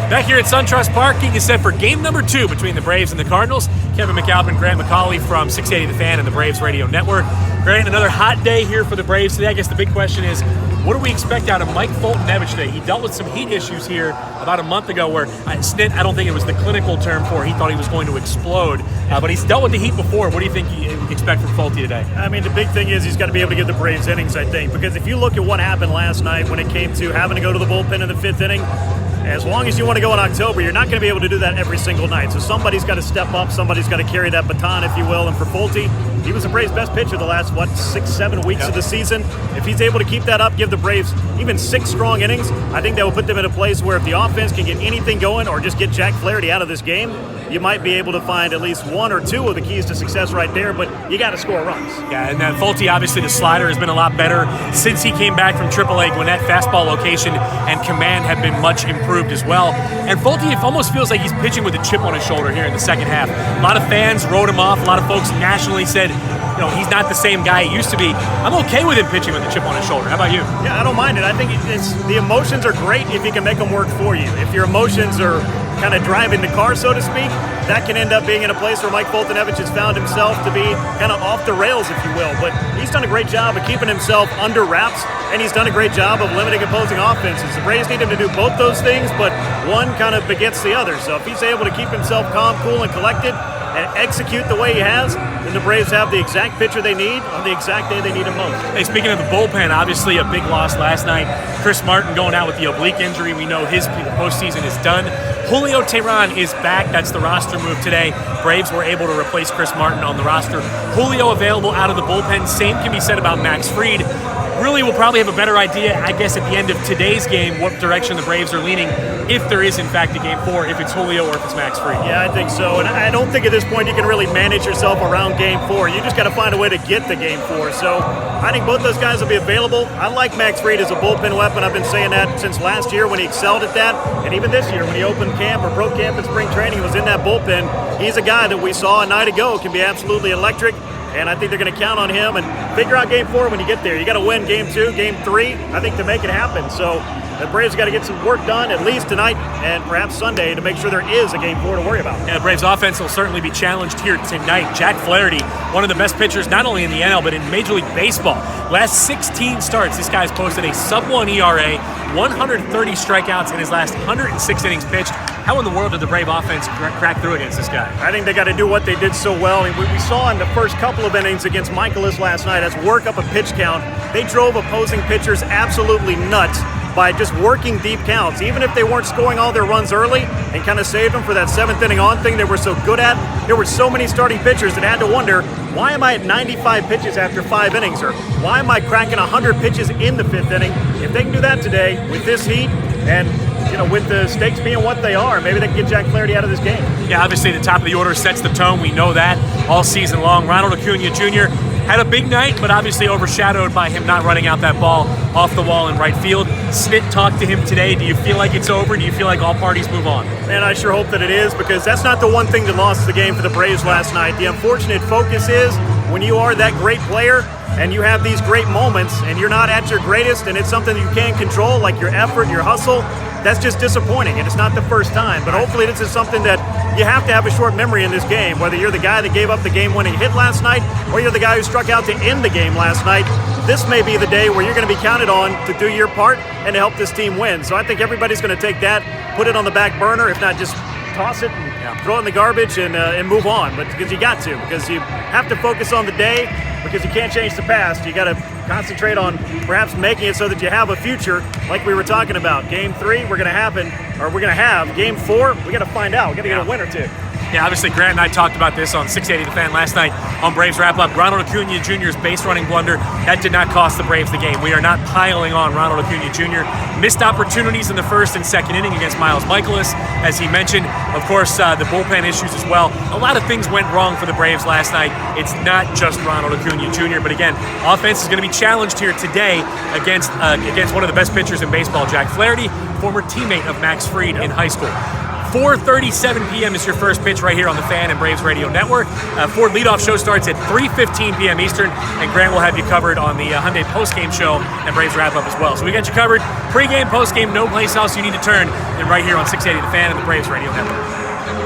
Back here at SunTrust Park, getting set for game number 2 between the Braves and the Cardinals. Kevin McAlpin, Grant McCauley from 680 The Fan and the Braves Radio Network. Grant, another hot day here for the Braves today. I guess the big question is, what do we expect out of Mike Foltynewicz today? He dealt with some heat issues here about a month ago where Snit, I don't think it was the clinical term for it. He thought he was going to explode. But he's dealt with the heat before. What do you think you expect from Folty today? I mean, the big thing is he's got to be able to give the Braves innings, I think. Because if you look at what happened last night when it came to having to go to the bullpen in the 5th inning, as long as you want to go in October, you're not going to be able to do that every single night. So somebody's got to step up. Somebody's got to carry that baton, if you will. And for Folty, he was the Braves' best pitcher the last, 6-7 weeks of the season. If he's able to keep that up, give the Braves even 6 strong innings, I think that will put them in a place where if the offense can get anything going or just get Jack Flaherty out of this game, you might be able to find at least 1 or 2 of the keys to success right there, but you got to score runs. Yeah, and Folty, obviously the slider has been a lot better since he came back from AAA. Gwinnett fastball location and command have been much improved as well. And Folty, it almost feels like he's pitching with a chip on his shoulder here in the second half. A lot of fans wrote him off. A lot of folks nationally said, he's not the same guy he used to be. I'm okay with him pitching with a chip on his shoulder. How about you? Yeah, I don't mind it. I think the emotions are great if you can make them work for you. If your emotions are kind of driving the car, so to speak, that can end up being in a place where Mike Foltynewicz has found himself to be kind of off the rails, if you will. But he's done a great job of keeping himself under wraps, and he's done a great job of limiting opposing offenses. The Braves need him to do both those things, but one kind of begets the other. So if he's able to keep himself calm, cool, and collected, and execute the way he has, then the Braves have the exact pitcher they need on the exact day they need him most. Hey, speaking of the bullpen, obviously a big loss last night. Chris Martin going out with the oblique injury. We know his postseason is done. Julio Teheran is back. That's the roster move today. Braves were able to replace Chris Martin on the roster. Julio available out of the bullpen. Same can be said about Max Fried. Really, we'll probably have a better idea, I guess, at the end of today's game, what direction the Braves are leaning, if there is, in fact, a Game 4, if it's Julio or if it's Max Fried. Yeah, I think so. And I don't think at this point you can really manage yourself around Game 4. You just got to find a way to get to Game 4. So I think both those guys will be available. I like Max Fried as a bullpen weapon. I've been saying that since last year when he excelled at that. And even this year when he opened camp or broke camp in spring training, was in that bullpen. He's a guy that we saw a night ago can be absolutely electric. And I think they're going to count on him and figure out Game 4 when you get there. You got to win Game 2, Game 3, I think, to make it happen. So the Braves got to get some work done at least tonight and perhaps Sunday to make sure there is a Game 4 to worry about. Yeah, the Braves offense will certainly be challenged here tonight. Jack Flaherty, one of the best pitchers not only in the NL but in Major League Baseball. Last 16 starts, this guy's posted a sub-1 ERA, 130 strikeouts in his last 106 innings pitched. How in the world did the Brave offense crack through against this guy? I think they got to do what they did so well. I mean, we saw in the first couple of innings against Michaelis last night as work up a pitch count. They drove opposing pitchers absolutely nuts by just working deep counts. Even if they weren't scoring all their runs early and kind of saved them for that 7th inning on thing they were so good at, there were so many starting pitchers that had to wonder, why am I at 95 pitches after 5 innings? Or why am I cracking 100 pitches in the 5th inning? If they can do that today with this heat and with the stakes being what they are, maybe they can get Jack Flaherty out of this game. Yeah, obviously the top of the order sets the tone. We know that all season long. Ronald Acuna Jr. had a big night, but obviously overshadowed by him not running out that ball off the wall in right field. Snit talked to him today. Do you feel like it's over? Do you feel like all parties move on? Man, I sure hope that it is, because that's not the one thing that lost the game for the Braves last night. The unfortunate focus is when you are that great player and you have these great moments and you're not at your greatest and it's something you can't control, like your effort, your hustle, that's just disappointing, and it's not the first time. But hopefully this is something that you have to have a short memory in this game, whether you're the guy that gave up the game-winning hit last night or you're the guy who struck out to end the game last night. This may be the day where you're going to be counted on to do your part and to help this team win. So I think everybody's going to take that, put it on the back burner, if not just toss it and throw it in the garbage and move on. But because you got to, because you have to focus on the day, because you can't change the past. You got to concentrate on perhaps making it so that you have a future, like we were talking about. Game 3, we're going to have. Game 4, we got to find out. We got to get a win or two. Yeah, obviously Grant and I talked about this on 680 The Fan last night on Braves Wrap Up. Ronald Acuna Jr.'s base running blunder, that did not cost the Braves the game. We are not piling on Ronald Acuna Jr. Missed opportunities in the first and second inning against Miles Michaelis, as he mentioned. Of course, the bullpen issues as well. A lot of things went wrong for the Braves last night. It's not just Ronald Acuna Jr., but again, offense is going to be challenged here today against one of the best pitchers in baseball, Jack Flaherty, former teammate of Max Fried in high school. 4:37 p.m. is your first pitch right here on the Fan and Braves Radio Network. Ford leadoff show starts at 3:15 p.m. Eastern, and Grant will have you covered on the Hyundai postgame show and Braves wrap-up as well. So we got you covered. Pre-game, post-game, no place else you need to turn than right here on 680 The Fan and the Braves Radio Network.